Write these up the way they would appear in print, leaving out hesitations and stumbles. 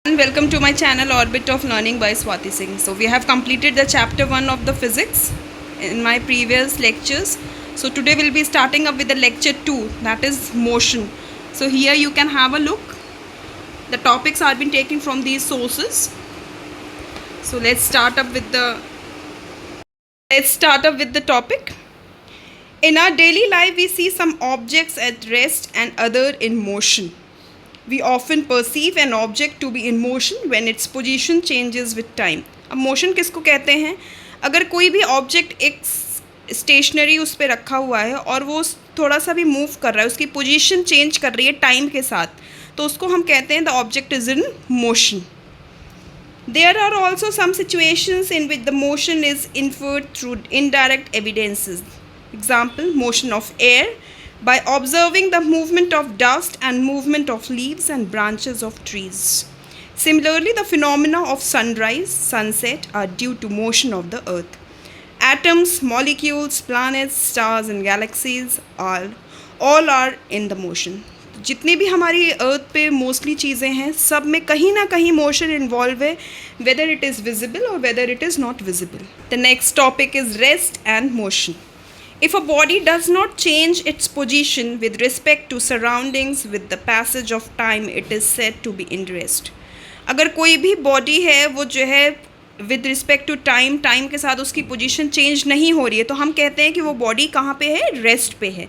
And welcome to my channel Orbit of Learning by Swati Singh. So we have completed the chapter 1 of the physics in my previous lectures. So today we'll be starting up with the lecture 2, that is motion. So here you can have a look. The topics are been taken from these sources. So let's start up with the topic. In our daily life we see some objects at rest and other in motion. We often perceive an object to be in motion when its position changes with time. अब motion किसको कहते हैं? अगर कोई भी object एक stationery उस पर रखा हुआ है और वो थोड़ा सा भी मूव कर रहा है, उसकी पोजीशन चेंज कर रही है टाइम के साथ, तो उसको हम कहते हैं the object is in motion. There are also some situations in which the motion is inferred through indirect evidences. Example, motion of air, by observing the movement of dust and movement of leaves and branches of trees. Similarly, the phenomena of sunrise, sunset are due to motion of the earth. Atoms, molecules, planets, stars and galaxies all are in the motion. जितनी भी हमारी अर्थ पे mostly चीज़ें हैं, सब में कहीं ना कहीं मोशन इन्वॉल्व है, वेदर इट इज़ विजिबल और whether it is not visible. The next topic is rest and motion. If a body does not change its position with respect to surroundings with the passage of time, it is said to be in rest. अगर कोई भी body है वो जो है with respect to time के साथ उसकी पोजीशन चेंज नहीं हो रही है, तो हम कहते हैं कि वो बॉडी कहाँ पे है? रेस्ट पे है.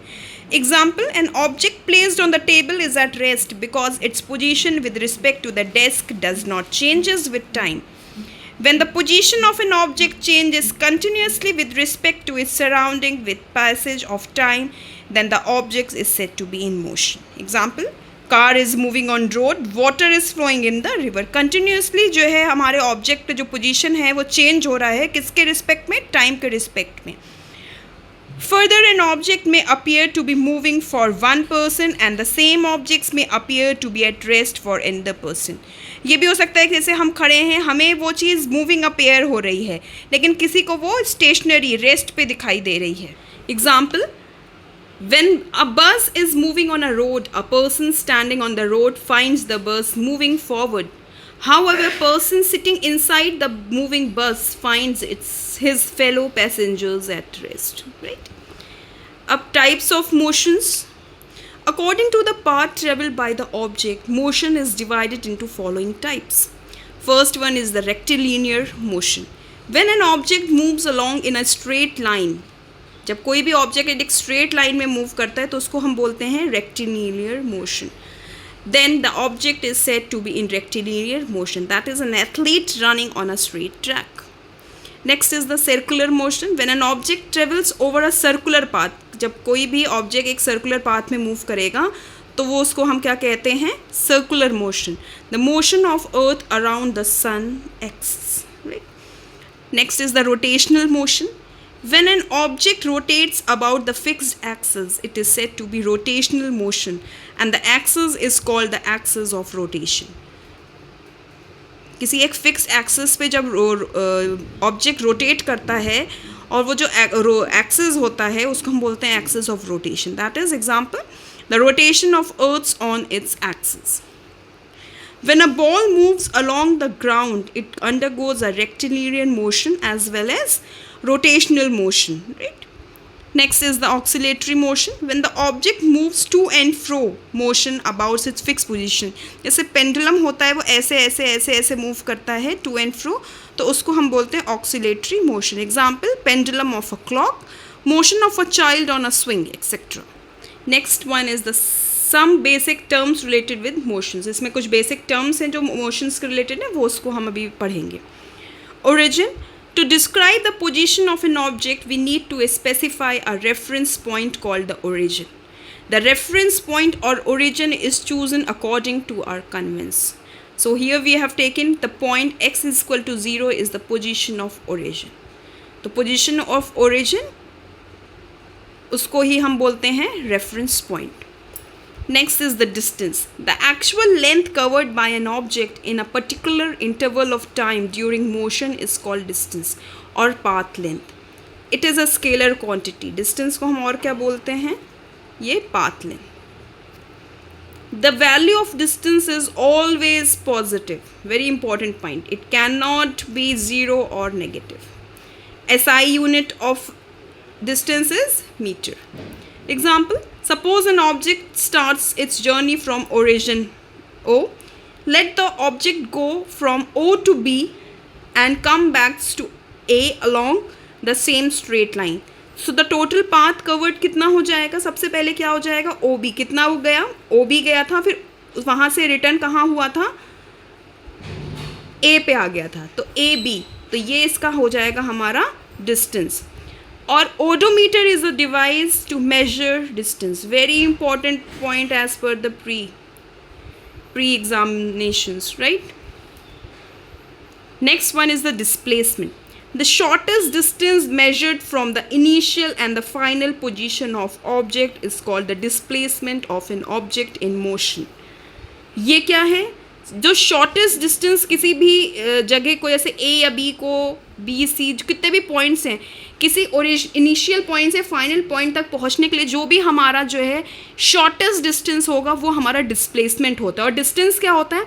Example, an object placed on the table is at rest because its position with respect to the desk does not changes with time. When the position of an object changes continuously with respect to its surrounding with passage of time, then the object is said to be in motion. Example, car is moving on road, water is flowing in the river. Continuously जो है हमारे object जो position है वो change हो रहा है, किसके रिस्पेक्ट में? टाइम के रिस्पेक्ट में. Further, an object may appear to be moving for one person and the same objects may appear to be at rest for another person. ये भी हो सकता है कि जैसे हम खड़े हैं, हमें वो चीज़ मूविंग अपेयर हो रही है, लेकिन किसी को वो स्टेशनरी रेस्ट पे दिखाई दे रही है. Example, when a bus is moving on a road, a person standing on the road finds the bus moving forward. However, a person sitting inside the moving bus finds his fellow passengers at rest. Right? Up types of motions. According to the path traveled by the object, motion is divided into following types. First one is the rectilinear motion. When an object moves along in a straight line, जब कोई भी object एक straight line में move करता है तो उसको हम बोलते हैं rectilinear motion. Then the object is said to be in rectilinear motion. That is an athlete running on a straight track. Next is the circular motion. When an object travels over a circular path, जब कोई भी object एक circular path में move करेगा तो वो उसको हम क्या कहते हैं? Circular motion. The motion of earth around the sun axis. Next is the rotational motion. When an object rotates about the fixed axis, it is said to be rotational motion and the axis is called the axis of rotation. किसी एक fixed axis पे जब object rotate करता है और वो जो axis होता है उसको हम बोलते हैं axis of rotation. That is example, the rotation of earth's on its axis. When a ball moves along the ground, it undergoes a rectilinear motion as well as rotational motion. Right? Next is the oscillatory motion. When the object moves to and fro, motion about its fixed position. जैसे pendulum होता है वो ऐसे ऐसे ऐसे ऐसे move करता है टू एंड फ्रो, तो उसको हम बोलते हैं oscillatory motion. Example, pendulum of a clock, motion of a child on a swing etcetera. Next one is the some basic terms related with motions. इसमें कुछ बेसिक टर्म्स हैं जो मोशंस के रिलेटेड हैं, वो उसको हम अभी पढ़ेंगे. Origin. To describe the position of an object, we need to specify a reference point called the origin. The reference point or origin is chosen according to our convenience. So here we have taken the point x is equal to 0 is the position of origin. The position of origin उसको ही हम बोलते हैं reference point. Next is the distance. The actual length covered by an object in a particular interval of time during motion is called distance or path length. It is a scalar quantity. Distance को हम और क्या बोलते हैं? ये path length. The value of distance is always positive. Very important point. It cannot be zero or negative. SI unit of distance is meter. Example, suppose an object starts its journey from origin O. Let the object go from O to B and come back to A along the same straight line. So the total path covered कितना हो जाएगा? सबसे पहले क्या हो जाएगा? OB. कितना वो गया? OB गया था, फिर वहाँ से रिटर्न कहाँ हुआ था? A पे आ गया था, तो AB. तो ये इसका हो जाएगा हमारा डिस्टेंस. और odometer is a device to measure distance. Very important point as per the pre examinations, right? Next one is the displacement. The shortest distance measured from the initial and the final position of object is called the displacement of an object in motion. ये क्या है? जो shortest distance किसी भी जगह को, जैसे ए या बी को, बी सी कितने भी पॉइंट्स हैं, किसी इनिशियल पॉइंट से फाइनल पॉइंट तक पहुंचने के लिए जो भी हमारा जो है शॉर्टेस्ट डिस्टेंस होगा वो हमारा डिस्प्लेसमेंट होता है. और डिस्टेंस क्या होता है?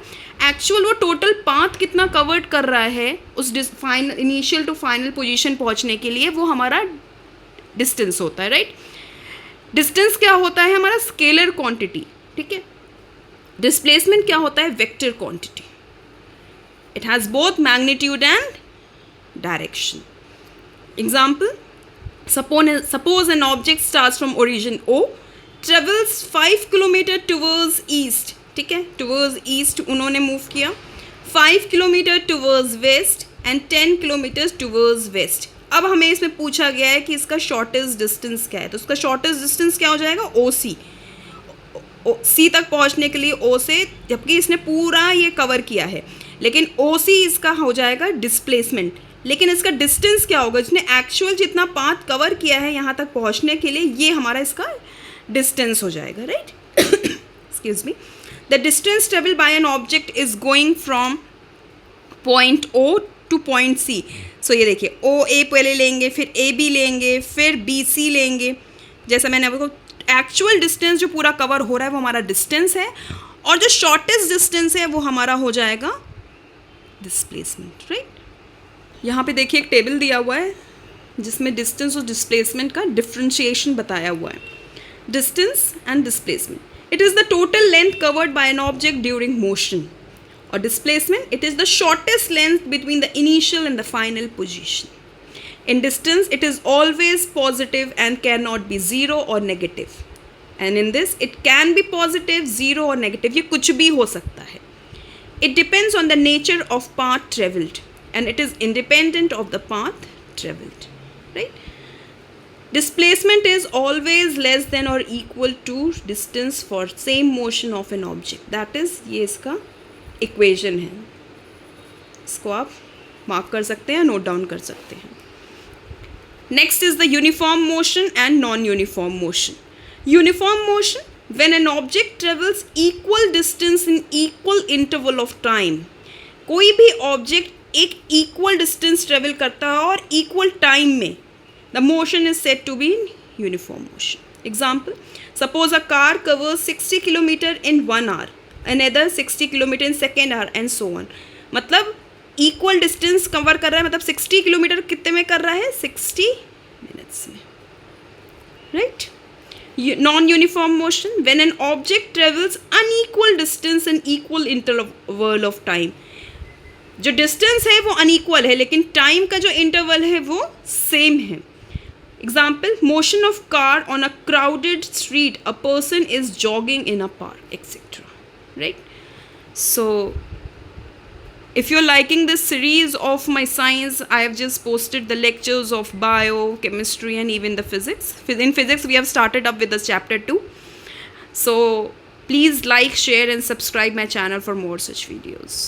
एक्चुअल वो टोटल पाथ कितना कवर्ड कर रहा है उस final initial to final position पहुंचने के लिए, वो हमारा डिस्टेंस होता है, राइट? डिस्टेंस क्या होता है? हमारा स्केलर क्वांटिटी. ठीक है. डिस्प्लेसमेंट क्या होता है? Vector quantity. It has both magnitude and direction. Example, suppose an object starts from origin O, travels 5 kilometre towards east. ठीक है, towards east उन्होंने मूव किया, 5 kilometre towards west and 10 kilometre towards west. अब हमें इसमें पूछा गया है कि इसका शॉर्टेस्ट डिस्टेंस क्या है. तो उसका शॉर्टेस्ट डिस्टेंस क्या हो जाएगा? OC. सी तक पहुंचने के लिए ओ से, जबकि इसने पूरा ये कवर किया है, लेकिन ओ सी इसका हो जाएगा डिस्प्लेसमेंट. लेकिन इसका डिस्टेंस क्या होगा? जिसने एक्चुअल जितना पाथ कवर किया है यहाँ तक पहुँचने के लिए, ये हमारा इसका डिस्टेंस हो जाएगा, right? Excuse me. The distance travel by an object is going from point O to point C. So ये देखिए, ओ ए पहले लेंगे, फिर ए बी लेंगे, फिर बी सी लेंगे. जैसा मैंने आपको एक्चुअल डिस्टेंस जो पूरा कवर हो रहा है वो हमारा डिस्टेंस है, और जो शॉर्टेस्ट डिस्टेंस है वो हमारा हो जाएगा डिस्प्लेसमेंट, राइट? यहाँ पे देखिए एक टेबल दिया हुआ है जिसमें डिस्टेंस और डिस्प्लेसमेंट का डिफ्रेंशिएशन बताया हुआ है. Distance and displacement, it is the total length covered by an object during motion. और displacement, it is the shortest length between the initial and the final position. In distance, it is always positive and cannot be zero or negative. And in this, it can be positive, zero or negative. ये कुछ भी हो सकता है. It depends on the nature of path traveled, and it is independent of the path traveled, right? Displacement is always less than or equal to distance for same motion of an object. That is, ये इसका equation है. इसको आप mark कर सकते हैं, note down कर सकते हैं. Next is the uniform motion and non-uniform motion. Uniform motion, when an object travels equal distance in equal interval of time. कोई भी ऑब्जेक्ट एक इक्वल डिस्टेंस ट्रेवल करता है और इक्वल टाइम में, the motion is said to be uniform motion. Example, suppose a car covers 60 kilometer in 1 hour, another 60 kilometer in second hour and so on. मतलब equal distance cover कर रहा है, मतलब 60 kilometre कितने में कर रहा है? 60 मिनट्स में, right? Non uniform motion, when an object travels unequal distance in equal interval of time. जो डिस्टेंस है वो अनइक्वल है, लेकिन टाइम का जो इंटरवल है वो सेम है. Example, motion of car on a crowded street, a person is jogging in a park, etcetera, right? So if you're liking this series of my science, I have just posted the lectures of bio, chemistry and even the physics. In physics, we have started up with the chapter 2. So please like, share and subscribe my channel for more such videos.